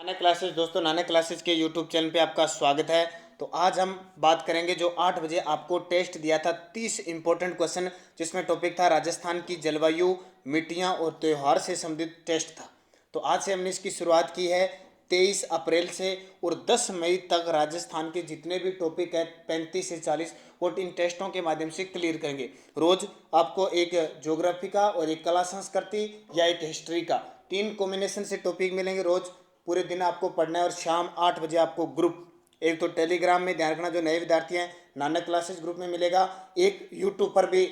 नाना classes दोस्तों, नाना classes के YouTube channel पे आपका स्वागत है। तो आज हम बात करेंगे जो 8 बजे आपको टेस्ट दिया था 30 इंपॉर्टेंट क्वेश्चन, जिसमें टॉपिक था राजस्थान की जलवायु, मिट्टियाँ और त्यौहार से संबंधित टेस्ट था। तो आज से हमने इसकी शुरुआत की है 23 अप्रैल से, और 10 मई तक राजस्थान के जितने भी टॉपिक है 35 से 40 वो इन टेस्टों के माध्यम से क्लियर करेंगे। रोज आपको एक ज्योग्राफी का और एक कला संस्कृति या एक हिस्ट्री का 3 कॉम्बिनेशन से टॉपिक मिलेंगे। रोज पूरे दिन आपको पढ़ना है और शाम 8 बजे आपको ग्रुप, एक तो टेलीग्राम में ध्यान रखना जो नए विद्यार्थी हैं नानक क्लासेस ग्रुप में मिलेगा, एक यूट्यूब पर भी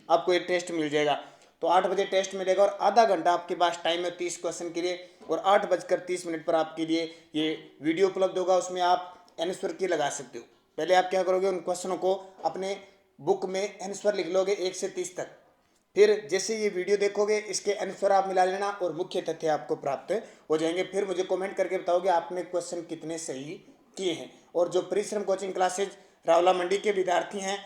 आपको एक टेस्ट मिल जाएगा। तो 8 बजे टेस्ट मिलेगा और आधा घंटा आपके पास टाइम है 30 क्वेश्चन के लिए, और 8:30 पर आपके लिए ये वीडियो उपलब्ध होगा, उसमें आप आंसर की लगा सकते हो। पहले आप क्या करोगे, उन क्वेश्चनों को अपने बुक में आंसर लिख लोगे 1 से 30 तक। फिर जैसे ये वीडियो देखोगे इसके आंसर आप मिला लेना और मुख्य तथ्य आपको प्राप्त हो जाएंगे। फिर मुझे कमेंट करके बताओगे आपने क्वेश्चन कितने सही किए हैं। और जो परिश्रम कोचिंग क्लासेज रावला मंडी के विद्यार्थी हैं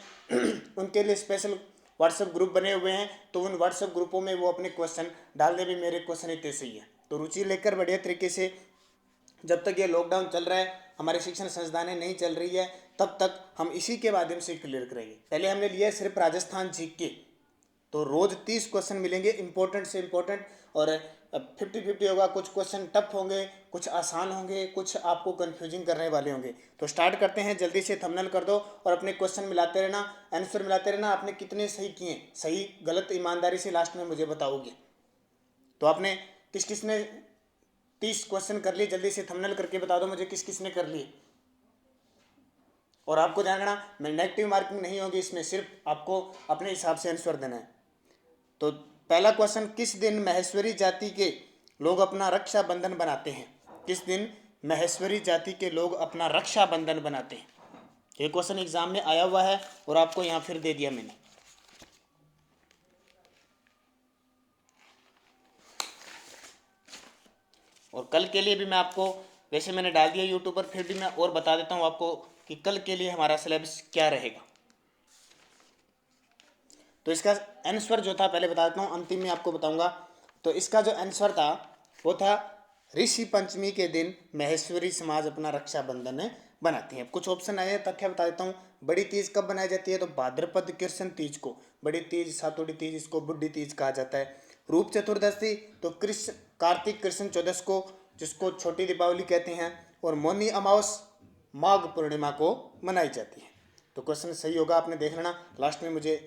उनके लिए स्पेशल व्हाट्सएप ग्रुप बने हुए हैं, तो उन व्हाट्सएप ग्रुपों में वो अपने क्वेश्चन डाल दे भी मेरे क्वेश्चन इतने सही है। तो रुचि लेकर बढ़िया तरीके से, जब तक ये लॉकडाउन चल रहा है, हमारे शिक्षण संस्थानें नहीं चल रही है, तब तक हम इसी के माध्यम से क्लियर करेंगे। पहले हमने लिया है सिर्फ राजस्थान जीके, तो रोज 30 क्वेश्चन मिलेंगे इंपॉर्टेंट से इंपॉर्टेंट, और 50-50 होगा। कुछ क्वेश्चन टफ होंगे, कुछ आसान होंगे, कुछ आपको कंफ्यूजिंग करने वाले होंगे। तो स्टार्ट करते हैं, जल्दी से थंबनेल कर दो और अपने क्वेश्चन मिलाते रहना, आंसर मिलाते रहना। आपने कितने सही किए, सही गलत ईमानदारी से लास्ट में मुझे बताओगे। तो आपने किस किस ने 30 क्वेश्चन कर लिए, जल्दी से थंबनेल करके बता दो मुझे किस किस ने कर लिए। और आपको ध्यान रखना नेगेटिव मार्किंग नहीं होगी इसमें, सिर्फ आपको अपने हिसाब से आंसर देना है। तो पहला क्वेश्चन, किस दिन महेश्वरी जाति के लोग अपना रक्षाबंधन बनाते हैं? किस दिन महेश्वरी जाति के लोग अपना रक्षाबंधन बनाते हैं? ये क्वेश्चन एग्जाम में आया हुआ है और आपको यहाँ फिर दे दिया मैंने। और कल के लिए भी मैं आपको, वैसे मैंने डाल दिया यूट्यूब पर, फिर भी मैं और बता देता हूँ आपको कि कल के लिए हमारा सिलेबस क्या रहेगा। तो इसका आंसर जो था पहले बता देता हूँ, अंतिम में आपको बताऊंगा। तो इसका जो आंसर था वो था ऋषि पंचमी के दिन महेश्वरी समाज अपना रक्षाबंधन बनाती हैं। कुछ ऑप्शन आए हैं, तथ्य बता देता हूँ। बड़ी तीज कब बनाई जाती है? तो भाद्रपद कृष्ण तीज को बड़ी तीज, सातोड़ी तीज, इसको बुड्ढी तीज कहा जाता है। रूप चतुर्दशी तो कृष्ण कार्तिक कृष्ण चौदस को, जिसको छोटी दीपावली कहते हैं। और मौनी अमावस माघ पूर्णिमा को मनाई जाती है। तो क्वेश्चन सही होगा, आपने देख लेना, लास्ट में मुझे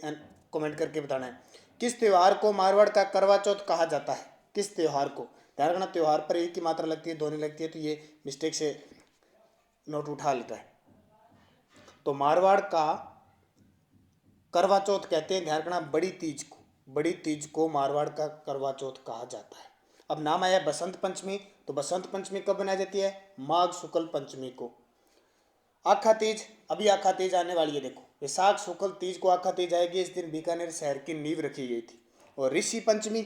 कमेंट करके बताना है। किस त्यौहार को मारवाड़ का करवा चौथ कहा जाता है? किस त्यौहार को? ध्यान रखना त्यौहार पर एक की मात्रा लगती है, दो नहीं लगती है, तो ये मिस्टेक से नोट उठा लेता है। तो मारवाड़ का करवा चौथ कहते हैं, ध्यान रखना, बड़ी तीज को, बड़ी तीज को मारवाड़ का करवा चौथ कहा जाता है। अब नाम आया बसंत पंचमी, तो बसंत पंचमी कब बनाई जाती है? माघ शुक्ल पंचमी को। आखा तीज, अभी आखा तीज आने वाली है, देखो विशाख शुक्ल तीज को आखा तीज आएगी। इस दिन बीकानेर शहर की नींव रखी गई थी। और ऋषि पंचमी,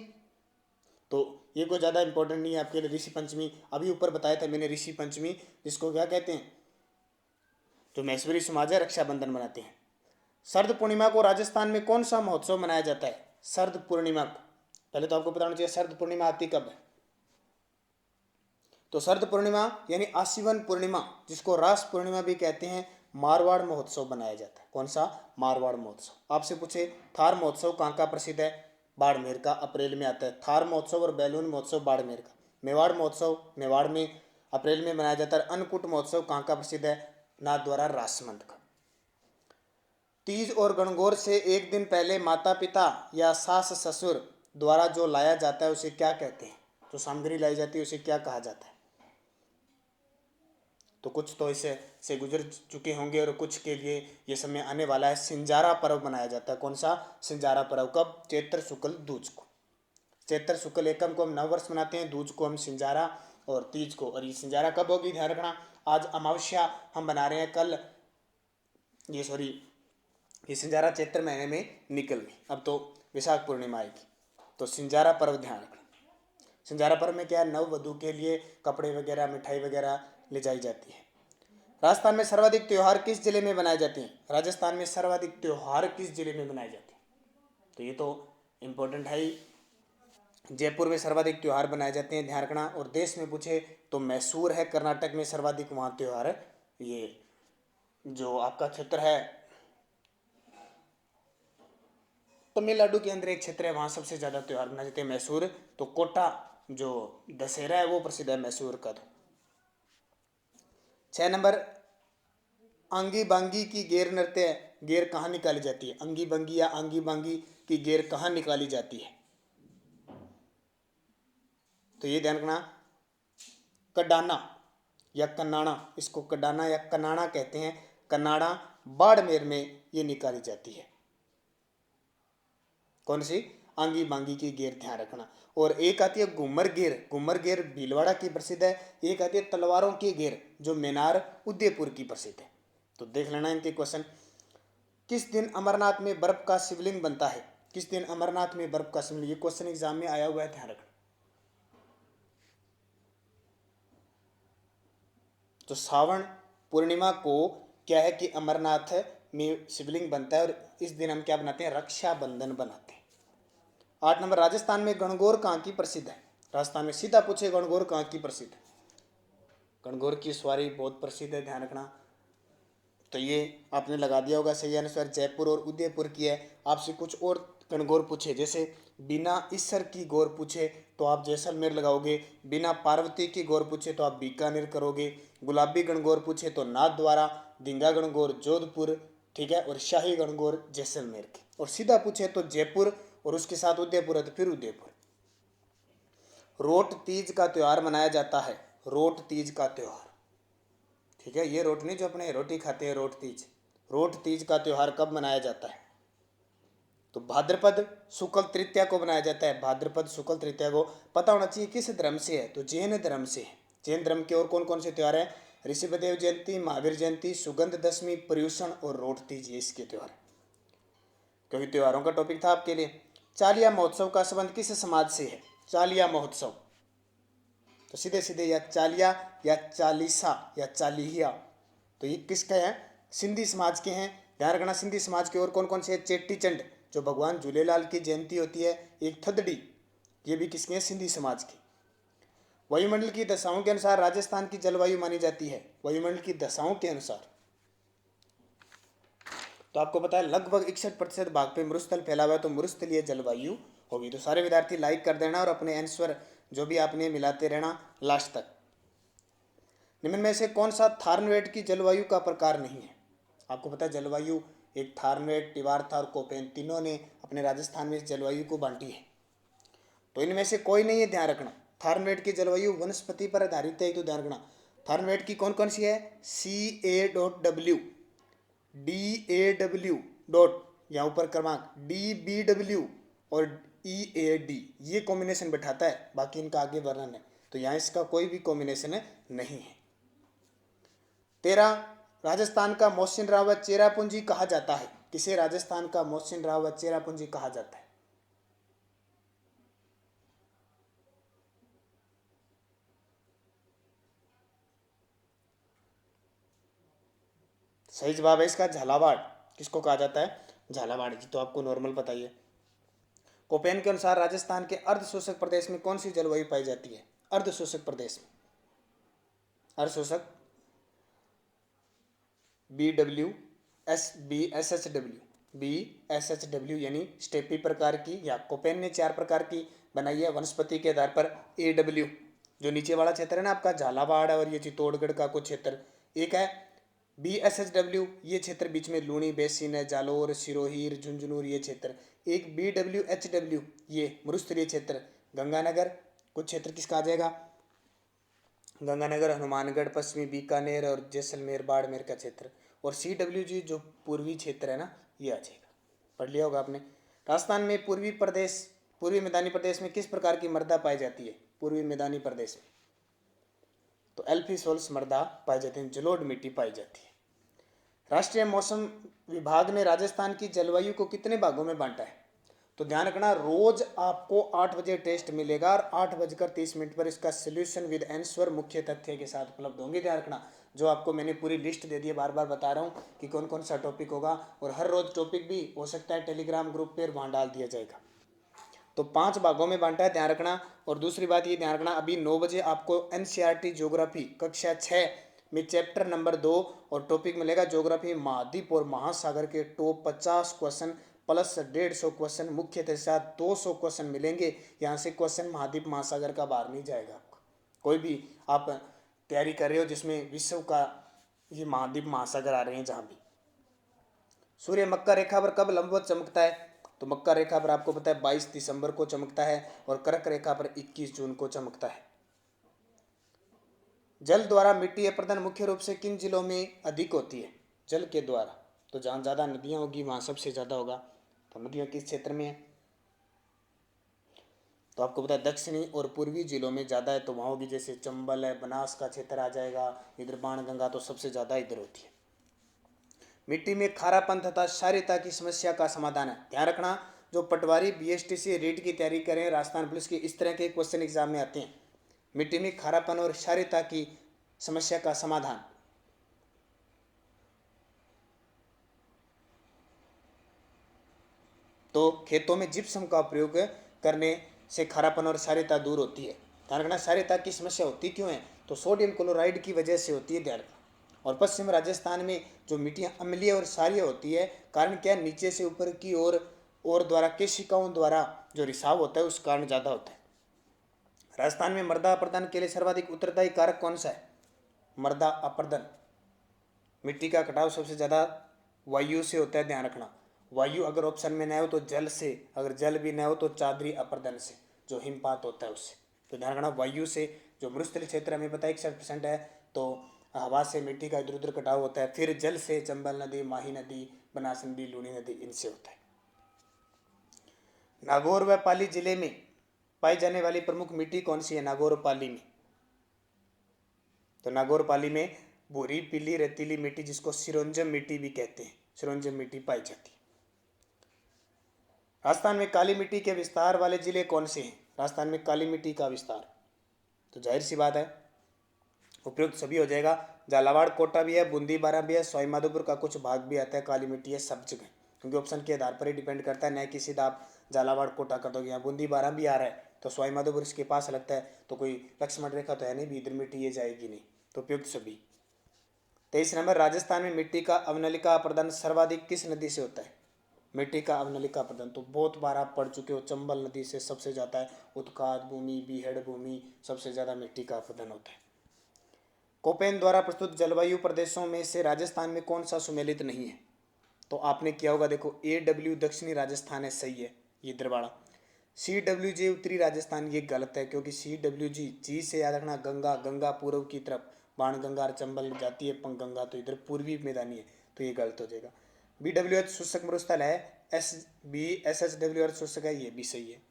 तो ये कोई ज़्यादा इंपॉर्टेंट नहीं है आपके लिए। ऋषि पंचमी अभी ऊपर बताया था मैंने, ऋषि पंचमी जिसको क्या कहते हैं, जो महेश्वरी समाज है रक्षाबंधन मनाते हैं। शरद पूर्णिमा को राजस्थान में कौन सा महोत्सव मनाया जाता है? शरद पूर्णिमा को, पहले तो आपको बताना चाहिए शरद पूर्णिमा आती कब है। तो शरद पूर्णिमा यानी आशीवन पूर्णिमा, जिसको रास पूर्णिमा भी कहते हैं, मारवाड़ महोत्सव बनाया जाता है। कौन सा? मारवाड़ महोत्सव। आपसे पूछे थार महोत्सव कहाँ का प्रसिद्ध है? बाड़मेर का, अप्रैल में आता है। थार महोत्सव और बैलून महोत्सव बाड़मेर का। मेवाड़ महोत्सव मेवाड़ में अप्रैल में मनाया जाता है। अन्नकूट महोत्सव कहाँ का प्रसिद्ध है? नाथद्वारा राजसमंद का। तीज और गणगौर से एक दिन पहले माता पिता या सास ससुर द्वारा जो लाया जाता है उसे क्या कहते हैं? जो सामग्री लाई जाती है उसे क्या कहा जाता है? तो कुछ तो इसे से गुजर चुके होंगे और कुछ के लिए ये समय आने वाला है। सिंजारा पर्व मनाया जाता है। कौन सा? सिंजारा पर्व कब? चैत्र शुक्ल दूज को। चैत्र शुक्ल एकम को हम नववर्ष मनाते हैं, दूज को हम सिंजारा, और तीज को। और ये सिंजारा कब होगी ध्यान रखना, आज अमावस्या हम बना रहे हैं, कल ये सिंजारा चैत्र महीने में निकल गई, अब तो विशाख पूर्णिमा आएगी। तो सिंजारा पर्व ध्यान रखना। सिंजारा पर्व में क्या है, नव वधू के लिए कपड़े वगैरह, मिठाई वगैरह ले जाई जाती है। राजस्थान में सर्वाधिक त्यौहार किस जिले में मनाए जाते हैं? राजस्थान में सर्वाधिक त्यौहार किस जिले में मनाए जाते हैं? तो ये तो इम्पोर्टेंट है ही। जयपुर में सर्वाधिक त्यौहार बनाए जाते हैं, ध्यान रखना। और देश में पूछे तो मैसूर है, कर्नाटक में सर्वाधिक वहाँ त्यौहार है। ये जो आपका क्षेत्र है तमिलनाडु के अंदर एक क्षेत्र है, वहाँ सबसे ज़्यादा त्यौहार मनाए जाते हैं मैसूर। तो कोटा जो दशहरा है वो प्रसिद्ध है मैसूर का। तो 6 नंबर, आंगी बांगी की गेर नृत्य गेर कहाँ निकाली जाती है? अंगी बंगी या आंगी बांगी की गेर कहाँ निकाली जाती है? तो ये ध्यान रखना, कडाना या कन्नाड़ा, इसको कडाना या कनाड़ा कहते हैं। कन्नाड़ा बाड़मेर में ये निकाली जाती है। कौन सी? आंगी बांगी की गेर, ध्यान रखना। और एक आती है घूमर गेर, घूमर गेर भीलवाड़ा की प्रसिद्ध है। एक आती है तलवारों की गेर जो मेनार उदयपुर की प्रसिद्ध है। तो देख लेना इनके क्वेश्चन। किस दिन अमरनाथ में बर्फ का शिवलिंग बनता है? किस दिन अमरनाथ में बर्फ का शिवलिंग? ये क्वेश्चन एग्जाम में आया हुआ है, ध्यान रखना। तो श्रावण पूर्णिमा को क्या है कि अमरनाथ में शिवलिंग बनता है, और इस दिन हम क्या बनाते हैं? रक्षाबंधन बनाते हैं। 8 नंबर, राजस्थान में गणगौर कहाँ की प्रसिद्ध है? राजस्थान में सीधा पूछे गणगौर कहाँ की प्रसिद्ध है? गणगौर की सवारी बहुत प्रसिद्ध है, ध्यान रखना। तो ये आपने लगा दिया होगा सही आंसर, जयपुर और उदयपुर की है। आपसे कुछ और गणगौर पूछे, जैसे बिना ईसर की गौर पूछे तो आप जैसलमेर लगाओगे, बिना पार्वती की गौर पूछे तो आप बीकानेर करोगे, गुलाबी गणगौर पूछे तो नाथद्वारा, ढींगा गणगौर जोधपुर, ठीक है, और शाही गणगौर जैसलमेर की। और सीधा पूछे तो जयपुर और उसके साथ उदयपुर है तो फिर उदयपुर। रोट तीज का त्यौहार मनाया जाता है, रोट तीज का त्यौहार, ठीक है, ये रोट नहीं जो अपने रोटी खाते हैं, रोट तीज। रोट तीज का त्यौहार कब मनाया जाता है? तो भाद्रपद शुक्ल तृतीया को मनाया जाता है, भाद्रपद शुक्ल तृतीया को। पता होना चाहिए किस धर्म से है, तो जैन धर्म से है। जैन धर्म के और कौन कौन से त्यौहार हैं? ऋषभदेव जयंती, महावीर जयंती, सुगंध दशमी, पर्युषण और रोट तीज, ये इसके त्यौहार। क्योंकि त्योहारों का टॉपिक था आपके लिए। चालिया महोत्सव का संबंध किस समाज से है? चालिया महोत्सव, तो सीधे सीधे या चालिया या चालीसा या चालिया, तो ये किसके हैं? सिंधी समाज के हैं, ध्यान रखना। सिंधी समाज के और कौन कौन से? चेट्टी चंड जो भगवान झूलेलाल की जयंती होती है, एक थदड़ी, ये भी किसके हैं? सिंधी समाज की। वायुमंडल की दशाओं के अनुसार राजस्थान की जलवायु मानी जाती है, वायुमंडल की दशाओं के अनुसार। तो आपको पता है लगभग 61% भाग पे मरुस्थल फैला हुआ है, तो मरुस्थलीय जलवायु होगी। तो सारे विद्यार्थी लाइक कर देना और अपने आंसर जो भी आपने मिलाते रहना लास्ट तक। निम्न में से कौन सा थार्नवेट की जलवायु का प्रकार नहीं है? आपको पता है जलवायु एक थार्नवेट, टिवार्था और कोपेन, तीनों ने अपने राजस्थान में इस जलवायु को बांटी है। तो इनमें से कोई नहीं है, ध्यान रखना। थार्नवेट की जलवायु वनस्पति पर आधारित है, तो ध्यान रखना। थार्नवेट की कौन कौन सी है? CA.W, DAW डॉट, यहाँ ऊपर क्रमांक, DBW और EAD, ये कॉम्बिनेशन बैठाता है, बाकी इनका आगे वर्णन है। तो यहाँ इसका कोई भी कॉम्बिनेशन नहीं है। 13, राजस्थान का मोहसिन राव व चेरापूंजी कहा जाता है? किसे राजस्थान का मोहसिन राव व चेरापूंजी कहा जाता है? सही जवाब है इसका झालावाड़। किसको कहा जाता है? झालावाड़ जी, तो आपको नॉर्मल पता ही है। कोपेन के अनुसार राजस्थान के अर्धशोषक प्रदेश में कौन सी जलवायु पाई जाती है? अर्धशोषक प्रदेश में, अर्धशोषक BSHW यानी स्टेपी प्रकार की, या कोपेन ने 4 प्रकार की बनाई है वनस्पति के आधार पर। AW जो नीचे वाला क्षेत्र है ना आपका, झालावाड़ और ये चित्तौड़गढ़ का कुछ क्षेत्र। एक है BSHW, ये क्षेत्र बीच में लूणी बेसिन है, जालोर, सिरोही, झुंझुनू, ये क्षेत्र। एक BWHW, ये मरुस्थलीय क्षेत्र, गंगानगर कुछ क्षेत्र किसका आ जाएगा? गंगानगर, हनुमानगढ़, पश्चिमी बीकानेर और जैसलमेर बाड़मेर का क्षेत्र। और CWG जो पूर्वी क्षेत्र है ना, ये आ जाएगा। पढ़ लिया होगा आपने। राजस्थान में पूर्वी मैदानी प्रदेश में किस प्रकार की मृदा पाई जाती है? पूर्वी मैदानी प्रदेश में तो एल्फी मृदा पाई जाती है, जलोढ़ मिट्टी पाई जाती है। राष्ट्रीय मौसम विभाग ने राजस्थान की जलवायु को कितने भागों में बांटा है? तो ध्यान रखना, रोज आपको 8 बजे टेस्ट मिलेगा और 8:30 पर इसका सोल्यूशन विद आंसर मुख्य तथ्य के साथ उपलब्ध होंगे। ध्यान रखना, जो आपको मैंने पूरी लिस्ट दे दी है, बार बार बता रहा हूँ कि कौन कौन सा टॉपिक होगा, और हर रोज टॉपिक भी हो सकता है टेलीग्राम ग्रुप पर वहाँ डाल दिया जाएगा। तो 5 भागों में बांटा है, ध्यान रखना। और दूसरी बात ये ध्यान रखना, अभी 9 बजे आपको एनसीईआरटी ज्योग्राफी कक्षा 6 में चैप्टर नंबर 2 और टॉपिक मिलेगा ज्योग्राफी महाद्वीप और महासागर के टॉप 50 क्वेश्चन प्लस 150 क्वेश्चन, मुख्यतः साथ 200 क्वेश्चन मिलेंगे। यहाँ से क्वेश्चन महाद्वीप महासागर का बाहर नहीं जाएगा आपका। कोई भी आप तैयारी कर रहे हो जिसमें विश्व का ये महाद्वीप महासागर आ रहे हैं, जहाँ भी सूर्य मक्का रेखा पर कब लंबवत चमकता है, तो मक्का रेखा पर आपको पता है 22 दिसंबर को चमकता है और कर्क रेखा पर 21 जून को चमकता है। जल द्वारा मिट्टी अपरदन मुख्य रूप से किन जिलों में अधिक होती है, जल के द्वारा, तो जहाँ ज़्यादा नदियाँ होगी वहाँ सबसे ज़्यादा होगा। तो नदियाँ किस क्षेत्र में है, तो आपको पता है दक्षिणी और पूर्वी जिलों में ज़्यादा है, तो वहाँ होगी, जैसे चंबल है, बनास का क्षेत्र आ जाएगा, इधर बाणगंगा, तो सबसे ज़्यादा इधर होती है। मिट्टी में खारापन तथा क्षारीयता की समस्या का समाधान है, ध्यान रखना। जो पटवारी बीएसटीसी रेट की तैयारी करें राजस्थान पुलिस की, इस तरह के क्वेश्चन एग्जाम में आते हैं। मिट्टी में खारापन और क्षारीयता की समस्या का समाधान, तो खेतों में जिप्सम का प्रयोग करने से खारापन और क्षारीयता दूर होती है। ध्यान रखना, क्षारीयता की समस्या होती क्यों है, तो सोडियम क्लोराइड की वजह से होती है, ध्यान रखना। और पश्चिम राजस्थान में जो मिट्टियाँ अम्लीय और क्षारीय होती है, कारण क्या, नीचे से ऊपर की ओर द्वारा केशिकाओं द्वारा जो रिसाव होता है उस कारण ज़्यादा होता है। राजस्थान में मृदा अपरदन के लिए सर्वाधिक उत्तरदायी कारक कौन सा है, मृदा अपरदन, मिट्टी का कटाव सबसे ज़्यादा वायु से होता है, ध्यान रखना। वायु अगर ऑप्शन में न हो तो जल से, अगर जल भी न हो तो चादरी अपरदन से, जो हिमपात होता है उससे। तो ध्यान रखना, वायु से जो मरुस्थलीय क्षेत्र हमें पता है 61% है, तो हवा से मिट्टी का इधर उधर कटाव होता है। फिर जल से चंबल नदी, माही नदी, बनास नदी, लूनी नदी, इनसे होता है। नागौर व पाली जिले में पाई जाने वाली प्रमुख मिट्टी कौन सी है, नागौर और पाली में, तो नागौर पाली में भूरी पीली रेतीली मिट्टी, जिसको सिरोंजम मिट्टी भी कहते हैं, सिरोंजम मिट्टी पाई जाती है। राजस्थान में काली मिट्टी के विस्तार वाले जिले कौन से हैं, राजस्थान में काली मिट्टी का विस्तार, तो जाहिर सी बात है उपयुक्त सभी हो जाएगा। झालावाड़ कोटा भी है, बूंदी बारा भी है, सवाईमाधोपुर का कुछ भाग भी आता है, काली मिट्टी है सब जगह, क्योंकि ऑप्शन के आधार पर ही डिपेंड करता है, न कि सीधा आप झालावाड़ कोटा कर दोगे। यहाँ बूंदी बारा भी आ रहा है तो सवाईमाधोपुर इसके पास लगता है, तो कोई लक्ष्मण रेखा तो है नहीं भी, इधर मिट्टी ये जाएगी नहीं, तो उपयुक्त सभी। 23 नंबर, राजस्थान में मिट्टी का अवनलिका प्रदान सर्वाधिक किस नदी से होता है, मिट्टी का अवनलिका प्रदान, तो बहुत बार आप पढ़ चुके हो, चंबल नदी से सबसे ज़्यादा है, उत्काद भूमि, बीहड़ भूमि, सबसे ज़्यादा मिट्टी का प्रदान होता है। कोपेन द्वारा प्रस्तुत जलवायु प्रदेशों में से राजस्थान में कौन सा सुमेलित नहीं है, तो आपने किया होगा, देखो AW दक्षिणी राजस्थान है, सही है ये दरबाड़ा। CWJ उत्तरी राजस्थान, ये गलत है, क्योंकि CWG जी से याद रखना, गंगा, गंगा पूर्व की तरफ बाणगंगा और चंबल जाती है, पंगगंगा तो इधर पूर्वी मैदानी है, तो ये गलत हो जाएगा। BWH शुष्क मरुस्थल है, SHWR शुष्क है, ये भी सही है।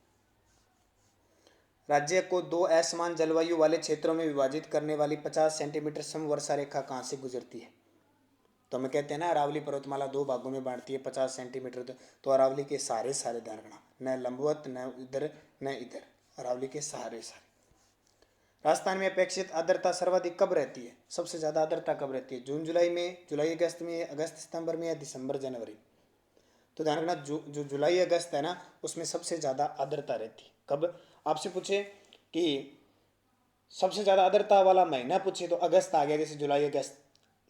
राज्य को 2 असमान जलवायु वाले क्षेत्रों में विभाजित करने वाली 50 सेंटीमीटर समवर्षा रेखा कहाँ से गुजरती है, तो हमें कहते हैं ना अरावली पर्वतमाला 2 भागों में बांटती है 50 सेंटीमीटर, तो अरावली के सारे ध्यान रखना, न लंबवत न इधर न इधर, अरावली के सारे। राजस्थान में अपेक्षित आर्द्रता सर्वाधिक कब रहती है, सबसे ज़्यादा आर्द्रता कब रहती है, जून जुलाई में, जुलाई अगस्त में, अगस्त सितंबर में, या दिसंबर जनवरी, तो ध्यान रखना जो जुलाई अगस्त है ना, उसमें सबसे ज़्यादा आर्द्रता रहती है। कब आपसे पूछे कि सबसे ज़्यादा आर्द्रता वाला महीना पूछे तो अगस्त आ गया, जैसे जुलाई अगस्त।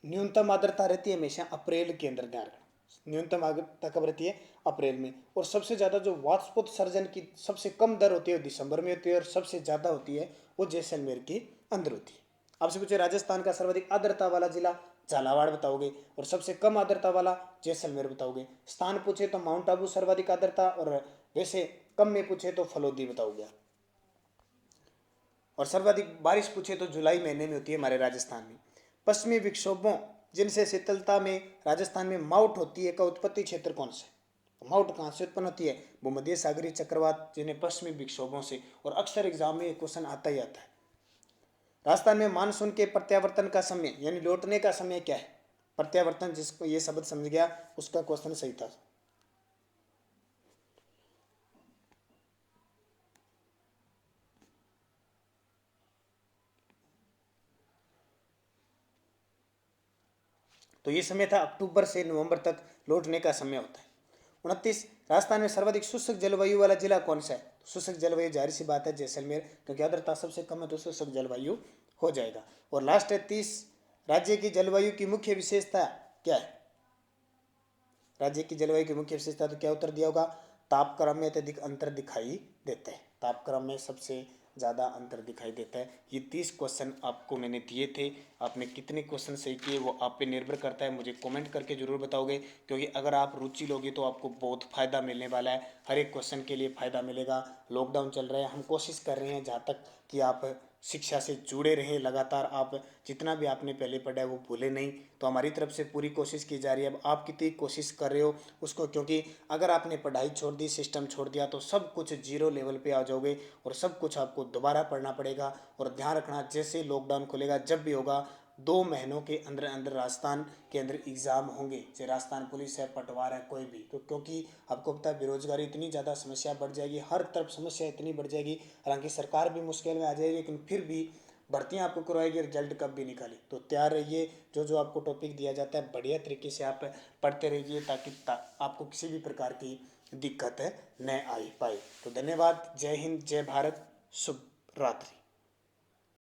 न्यूनतम आर्द्रता रहती है हमेशा अप्रैल के अंदर, ध्यान रखना, न्यूनतम आर्द्रता कब रहती है, अप्रैल में। और सबसे ज़्यादा जो वाष्पोत्सर्जन की सबसे कम दर होती है दिसंबर में होती है, और सबसे ज़्यादा होती है वो जैसलमेर के अंदर होती है। आपसे पूछे राजस्थान का सर्वाधिक आर्द्रता वाला जिला, झालावाड़ बताओगे, और सबसे कम आर्द्रता वाला जैसलमेर बताओगे। स्थान पूछे तो माउंट आबू सर्वाधिक आर्द्रता, और वैसे कम में पूछे तो फलोदी बताओगे। और सर्वाधिक बारिश पूछे तो जुलाई महीने में होती है हमारे राजस्थान में। पश्चिमी विक्षोभों जिनसे शीतलता में राजस्थान में माउट होती है का उत्पत्ति क्षेत्र कौन सा है, माउट कहाँ से उत्पन्न होती है, भूमध्य सागरीय चक्रवात जिन्हें पश्चिमी विक्षोभों से, और अक्सर एग्जाम में क्वेश्चन आता ही आता है। राजस्थान में मानसून के प्रत्यावर्तन का समय यानी लौटने का समय क्या है, प्रत्यावर्तन, जिसको ये शब्द समझ गया उसका क्वेश्चन सही था। तो ये समय था अक्टूबर से नवंबर तक लौटने का समय होता है। 29, राजस्थान में सर्वाधिक शुष्क जलवायु वाला जिला कौन सा है, शुष्क जलवायु, जाहिर सी बात है जैसलमेर, क्योंकि आर्द्रता सबसे कम है तो शुष्क जलवायु हो जाएगा। और लास्ट है 30, राज्य की जलवायु की मुख्य विशेषता क्या है? राज्य की जलवायु की मुख्य विशेषता, तो क्या उत्तर दिया होगा? तापक्रम में अत्यधिक अंतर दिखाई देता है, तापक्रम में सबसे ज़्यादा अंतर दिखाई देता है। ये 30 क्वेश्चन आपको मैंने दिए थे, आपने कितने क्वेश्चन सही किए वो आप पे निर्भर करता है, मुझे कमेंट करके ज़रूर बताओगे, क्योंकि अगर आप रुचि लोगे तो आपको बहुत फ़ायदा मिलने वाला है, हर एक क्वेश्चन के लिए फ़ायदा मिलेगा। लॉकडाउन चल रहा है, हम कोशिश कर रहे हैं जहाँ तक कि आप शिक्षा से जुड़े रहें, लगातार आप जितना भी आपने पहले पढ़ा है वो भूले नहीं, तो हमारी तरफ से पूरी कोशिश की जा रही है। अब आप कितनी कोशिश कर रहे हो उसको, क्योंकि अगर आपने पढ़ाई छोड़ दी, सिस्टम छोड़ दिया, तो सब कुछ जीरो लेवल पे आ जाओगे और सब कुछ आपको दोबारा पढ़ना पड़ेगा। और ध्यान रखना, जैसे लॉकडाउन खुलेगा, जब भी होगा, 2 महीनों के अंदर अंदर राजस्थान के अंदर एग्ज़ाम होंगे, चाहे राजस्थान पुलिस है, पटवार है, कोई भी, तो क्योंकि आपको पता है बेरोजगारी इतनी ज़्यादा समस्या बढ़ जाएगी, हर तरफ समस्या इतनी बढ़ जाएगी, हालांकि सरकार भी मुश्किल में आ जाएगी, लेकिन फिर भी भर्तियाँ आपको करवाएगी, रिजल्ट कब भी निकाले, तो तैयार रहिए। जो जो आपको टॉपिक दिया जाता है बढ़िया तरीके से आप पढ़ते रहिए, ताकि आपको किसी भी प्रकार की दिक्कत न आ पाए। तो धन्यवाद, जय हिंद, जय भारत, शुभ रात्रि।